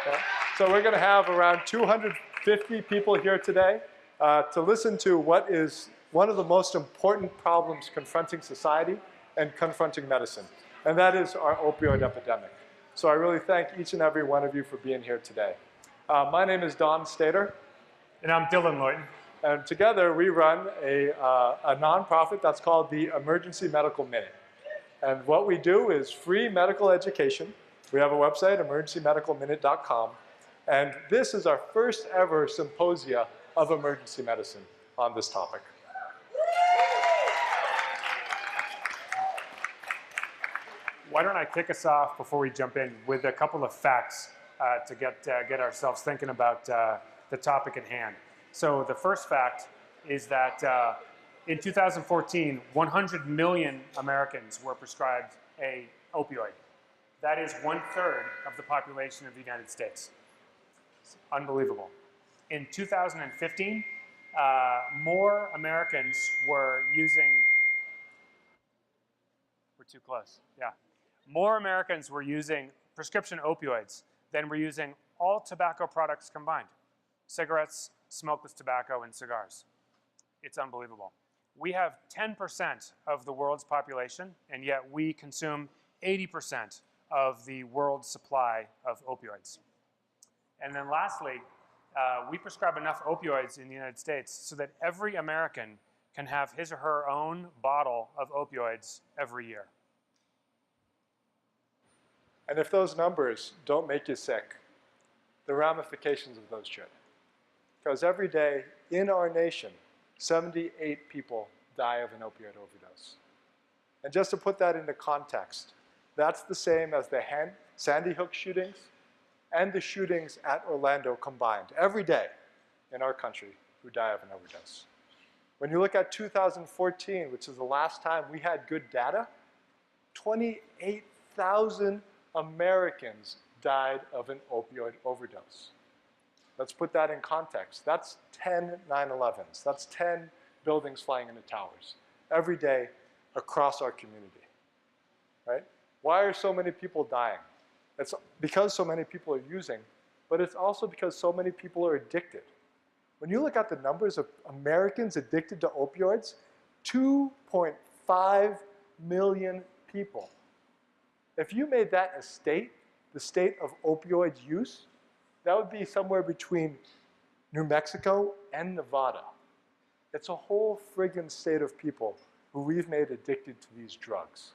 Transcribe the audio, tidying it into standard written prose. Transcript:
Okay. So we're going to have around 250 people here today to listen to what is one of the most important problems confronting society and confronting medicine, and that is our opioid epidemic. So I really thank each and every one of you for being here today. My name is Don Stader. And I'm Dylan Luyten. And together we run a nonprofit that's called the Emergency Medical Minute. And what we do is free medical education. We have a website, emergencymedicalminute.com. And this is our first ever symposia of emergency medicine on this topic. Why don't I kick us off before we jump in with a couple of facts to get ourselves thinking about the topic at hand. So the first fact is that in 2014, 100 million Americans were prescribed an opioid. That is 1/3 of the population of the United States. It's unbelievable. In 2015, more Americans were using, we're too close, yeah. More Americans were using prescription opioids than were using all tobacco products combined. Cigarettes, smokeless tobacco, and cigars. It's unbelievable. We have 10% of the world's population, and yet we consume 80% of the world's supply of opioids. And then lastly, we prescribe enough opioids in the United States so that every American can have his or her own bottle of opioids every year. And if those numbers don't make you sick, the ramifications of those should. Because every day in our nation, 78 people die of an opioid overdose. And just to put that into context, that's the same as the Sandy Hook shootings and the shootings at Orlando combined every day in our country who die of an overdose. When you look at 2014, which is the last time we had good data, 28,000 Americans died of an opioid overdose. Let's put that in context. That's 10 9/11s. That's 10 buildings flying into towers every day across our community, right? Why are so many people dying? It's because so many people are using, but it's also because so many people are addicted. When you look at the numbers of Americans addicted to opioids, 2.5 million people. If you made that a state, the state of opioid use, that would be somewhere between New Mexico and Nevada. It's a whole friggin' state of people who we've made addicted to these drugs.